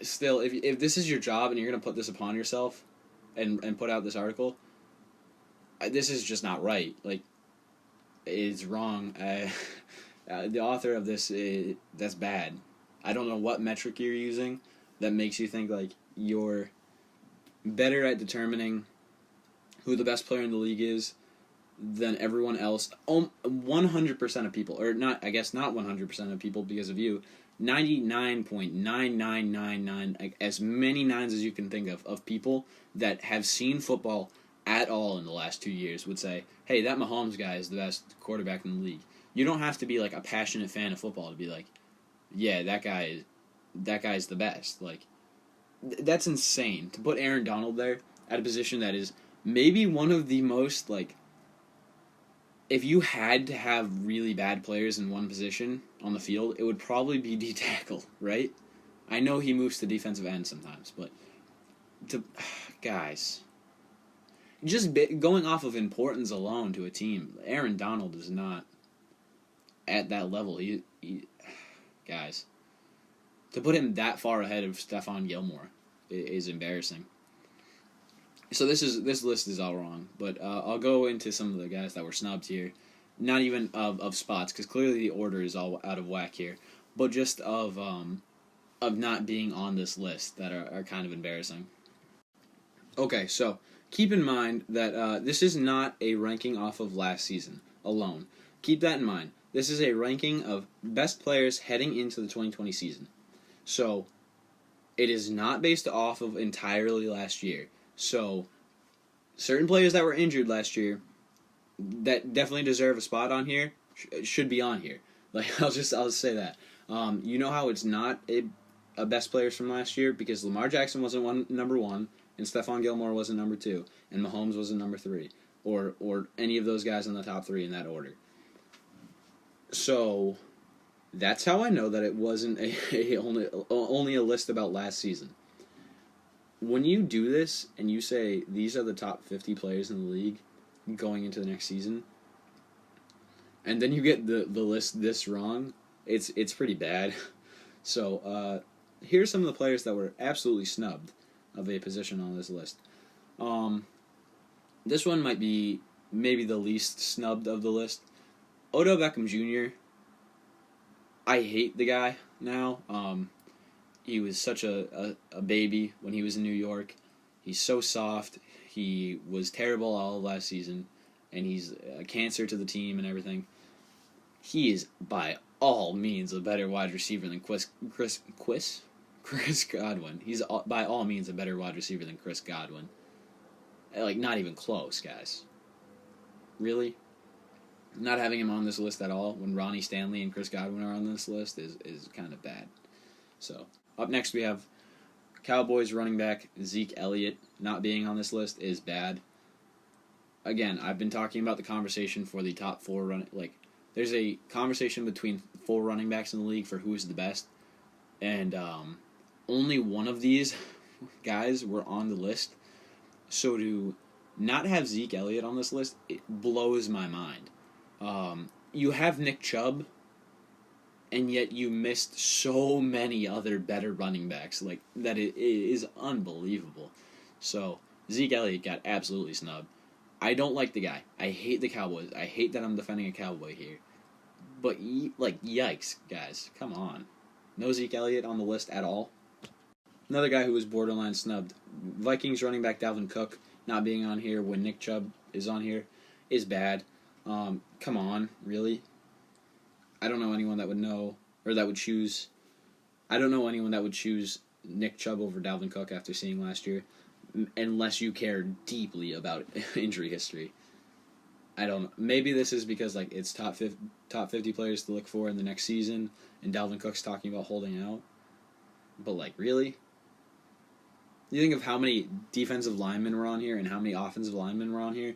Speaker 1: still, if this is your job and you're going to put this upon yourself and put out this article, this is just not right. It's wrong. The author of this, that's bad. I don't know what metric you're using that makes you think you're better at determining who the best player in the league is than everyone else. 100% of people, or not, I guess not 100% of people because of you, 99.9999, like as many nines as you can think of people that have seen football at all in the last 2 years would say, hey, that Mahomes guy is the best quarterback in the league. You don't have to be like a passionate fan of football to be like, yeah, that guy's the best. Like, that's insane to put Aaron Donald there at a position that is maybe one of the most, like, if you had to have really bad players in one position on the field, it would probably be D tackle, right? I know he moves to defensive end sometimes, but guys, just going off of importance alone to a team, Aaron Donald is not at that level. He guys, to put him that far ahead of Stephon Gilmore is embarrassing. So this list is all wrong, but I'll go into some of the guys that were snubbed here. Not even of spots, because clearly the order is all out of whack here, but just of not being on this list that are kind of embarrassing. Okay, so keep in mind that this is not a ranking off of last season alone. Keep that in mind. This is a ranking of best players heading into the 2020 season. So it is not based off of entirely last year. So, certain players that were injured last year that definitely deserve a spot on here should be on here. Like, I'll just say that. You know how it's not a best players from last year because Lamar Jackson wasn't number one, and Stephon Gilmore wasn't number two, and Mahomes wasn't number three, or any of those guys in the top three in that order. So, that's how I know that it wasn't only a list about last season. When you do this and you say these are the top 50 players in the league going into the next season, and then you get the list this wrong, it's pretty bad. So here's some of the players that were absolutely snubbed of a position on this list. This one might be maybe the least snubbed of the list. Odell Beckham Jr. I hate the guy now. He was such a baby when he was in New York. He's so soft. He was terrible all of last season, and he's a cancer to the team and everything. He is by all means a better wide receiver than Chris Godwin. He's by all means a better wide receiver than Chris Godwin. Like, not even close, guys. Really? Not having him on this list at all when Ronnie Stanley and Chris Godwin are on this list is kind of bad. So, up next we have Cowboys running back Zeke Elliott. Not being on this list is bad. Again, I've been talking about the conversation for the top four there's a conversation between 4 running backs in the league for who is the best, and only one of these guys were on the list. So to not have Zeke Elliott on this list, it blows my mind. You have Nick Chubb, and yet you missed so many other better running backs. Like, that it is unbelievable. So, Zeke Elliott got absolutely snubbed. I don't like the guy. I hate the Cowboys. I hate that I'm defending a Cowboy here. But, yikes, guys. Come on. No Zeke Elliott on the list at all. Another guy who was borderline snubbed. Vikings running back Dalvin Cook not being on here when Nick Chubb is on here is bad. Come on, really? I don't know anyone that would know, or that would choose. I don't know anyone that would choose Nick Chubb over Dalvin Cook after seeing last year, unless you care deeply about injury history. I don't know. Maybe this is because it's top 50 players to look for in the next season, and Dalvin Cook's talking about holding out. But really? You think of how many defensive linemen were on here and how many offensive linemen were on here,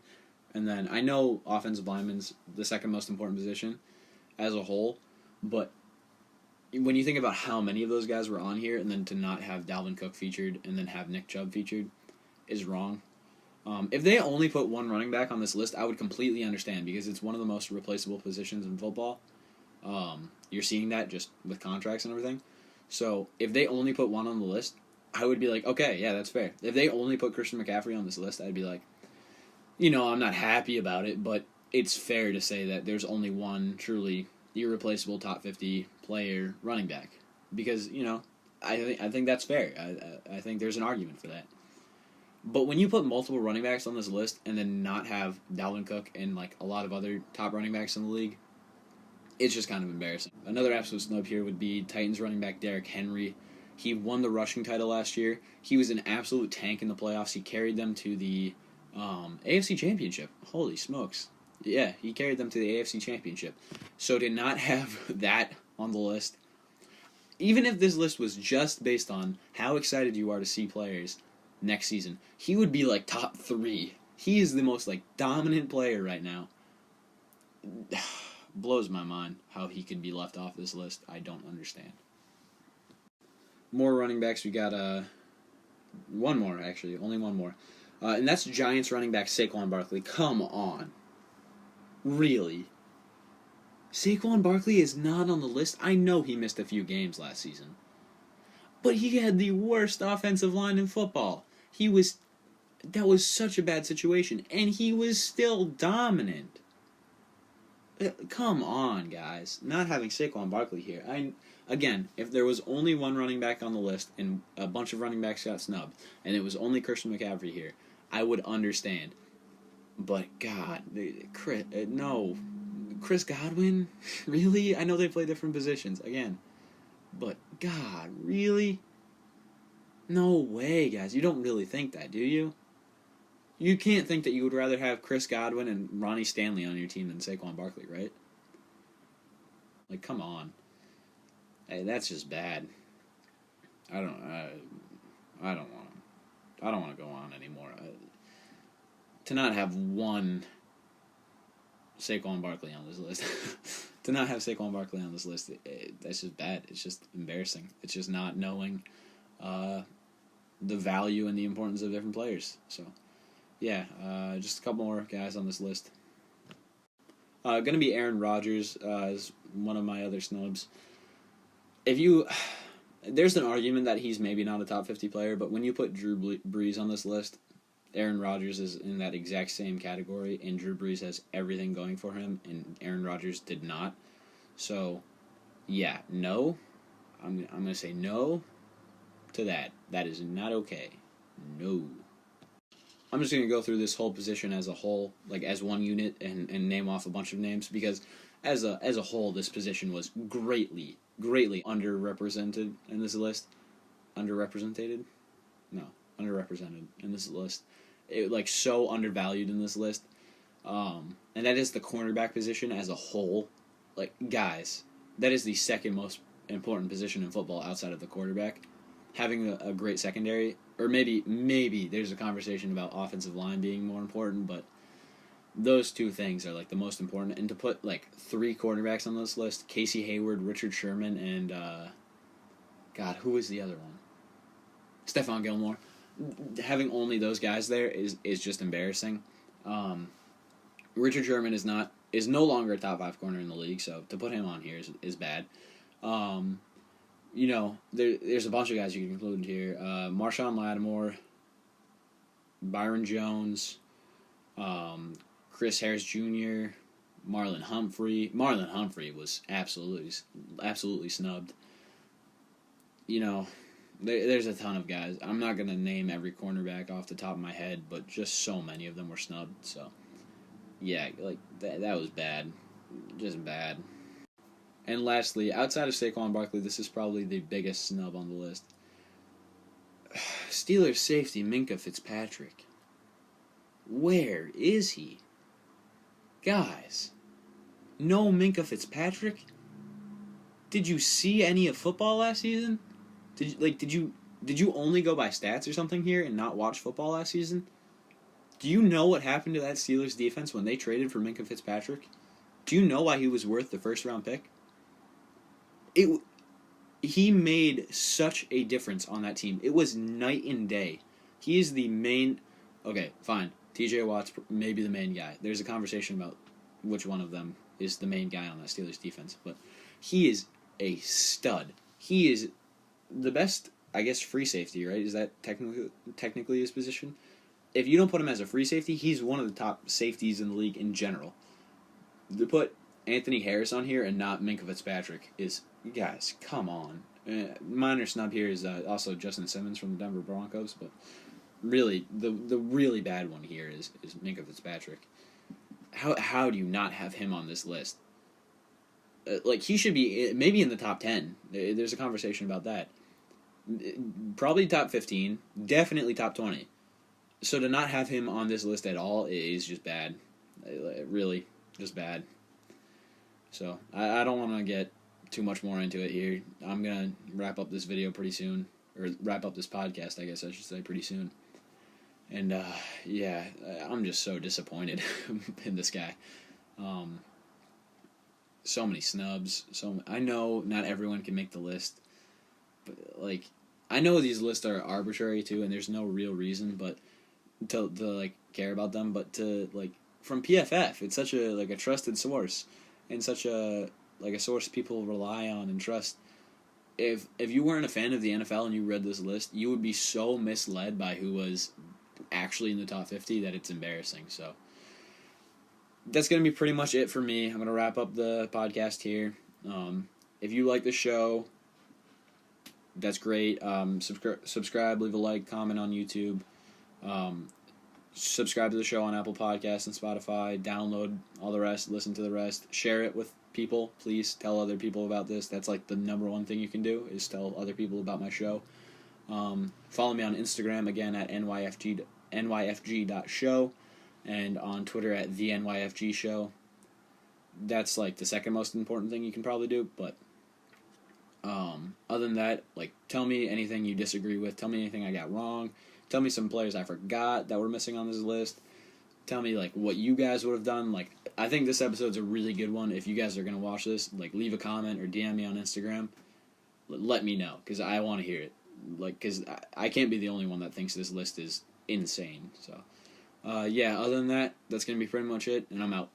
Speaker 1: and then I know offensive linemen's the second most important position as a whole, but when you think about how many of those guys were on here and then to not have Dalvin Cook featured and then have Nick Chubb featured is wrong. If they only put one running back on this list, I would completely understand because it's one of the most replaceable positions in football. You're seeing that just with contracts and everything. So if they only put one on the list, I would be like, okay, yeah, that's fair. If they only put Christian McCaffrey on this list, I'd be like, I'm not happy about it, but it's fair to say that there's only one truly irreplaceable top 50 player running back because I think that's fair. I think there's an argument for that. But when you put multiple running backs on this list and then not have Dalvin Cook and like a lot of other top running backs in the league, it's just kind of embarrassing. Another absolute snub here would be Titans running back Derrick Henry. He won the rushing title last year. He was an absolute tank in the playoffs. He carried them to the AFC Championship. Holy smokes. Yeah, he carried them to the AFC Championship. So to not have that on the list, even if this list was just based on how excited you are to see players next season, he would be like top 3. He is the most like dominant player right now. Blows my mind how he could be left off this list. I don't understand. More running backs. We got one more, actually. Only one more. And that's Giants running back Saquon Barkley. Come on. Really? Saquon Barkley is not on the list. I know he missed a few games last season. But he had the worst offensive line in football. That was such a bad situation. And he was still dominant. Come on, guys. Not having Saquon Barkley here. Again, if there was only one running back on the list and a bunch of running backs got snubbed, and it was only Christian McCaffrey here, I would understand. But, God, no. Chris Godwin? Really? I know they play different positions, again. But, God, really? No way, guys. You don't really think that, do you? You can't think that you would rather have Chris Godwin and Ronnie Stanley on your team than Saquon Barkley, right? Like, come on. Hey, that's just bad. I don't want to go on anymore. To not have one Saquon Barkley on this list, that's just bad. It's just embarrassing. It's just not knowing the value and the importance of different players. So, yeah, just a couple more guys on this list. Going to be Aaron Rodgers is one of my other snubs. There's an argument that he's maybe not a top 50 player, but when you put Drew Brees on this list, Aaron Rodgers is in that exact same category, and Drew Brees has everything going for him, and Aaron Rodgers did not. So, yeah, no. I'm going to say no to that. That is not okay. No. I'm just going to go through this whole position as a whole, like as one unit, and name off a bunch of names, because as a whole, this position was greatly underrepresented in this list. Underrepresented in this list. It so undervalued in this list. And that is the cornerback position as a whole. Like, guys, that is the second most important position in football outside of the quarterback. Having a great secondary, or maybe there's a conversation about offensive line being more important, but those two things are like the most important. And to put like 3 cornerbacks on this list: Casey Hayward, Richard Sherman, and God, who was the other one? Stephon Gilmore. Having only those guys there is just embarrassing. Richard Sherman is no longer a top 5 corner in the league, so to put him on here is bad. There's a bunch of guys you can include here. Marshawn Lattimore, Byron Jones, Chris Harris Jr., Marlon Humphrey. Marlon Humphrey was absolutely snubbed. There's a ton of guys. I'm not going to name every cornerback off the top of my head, but just so many of them were snubbed. So, yeah, like that was bad. Just bad. And lastly, outside of Saquon Barkley, this is probably the biggest snub on the list. Steelers safety Minkah Fitzpatrick. Where is he? Guys, no Minkah Fitzpatrick? Did you see any of football last season? Did you only go by stats or something here and not watch football last season? Do you know what happened to that Steelers defense when they traded for Minkah Fitzpatrick? Do you know why he was worth the first round pick? He made such a difference on that team. It was night and day. He is the main... Okay, fine. TJ Watt's maybe the main guy. There's a conversation about which one of them is the main guy on that Steelers defense. But he is a stud. He is the best, I guess, free safety, right? Is that technically his position? If you don't put him as a free safety, he's one of the top safeties in the league in general. To put Anthony Harris on here and not Minkah Fitzpatrick is... Guys, come on. Minor snub here is also Justin Simmons from the Denver Broncos, but really, the really bad one here is Minka Fitzpatrick. How do you not have him on this list? Like, he should be maybe in the top 10. There's a conversation about that. Probably top 15. Definitely top 20. So to not have him on this list at all is just bad. Really, just bad. So I don't want to get too much more into it here. I'm going to wrap up this video pretty soon. Or wrap up this podcast, I guess I should say, pretty soon. And, yeah, I'm just so disappointed in this guy. So many snubs. I know not everyone can make the list, but like, I know these lists are arbitrary too, and there's no real reason, but to like care about them. But to like from PFF, it's such a like a trusted source, and such a like a source people rely on and trust. If you weren't a fan of the NFL and you read this list, you would be so misled by who was actually in the top 50 that it's embarrassing. So that's going to be pretty much it for me. I'm going to wrap up the podcast here. If you like the show, that's great. Subscribe, leave a like, comment on YouTube. Subscribe to the show on Apple Podcasts and Spotify. Download all the rest. Listen to the rest. Share it with people. Please tell other people about this. That's like the number one thing you can do is tell other people about my show. Follow me on Instagram, again, at nyfg.show. And on Twitter at the NYFG Show. That's like the second most important thing you can probably do. But other than that, like, tell me anything you disagree with. Tell me anything I got wrong. Tell me some players I forgot that were missing on this list. Tell me like what you guys would have done. Like, I think this episode's a really good one. If you guys are gonna watch this, like, leave a comment or DM me on Instagram. Let me know, because I want to hear it. Like, because I can't be the only one that thinks this list is insane. So. Yeah, other than that, that's going to be pretty much it, and I'm out.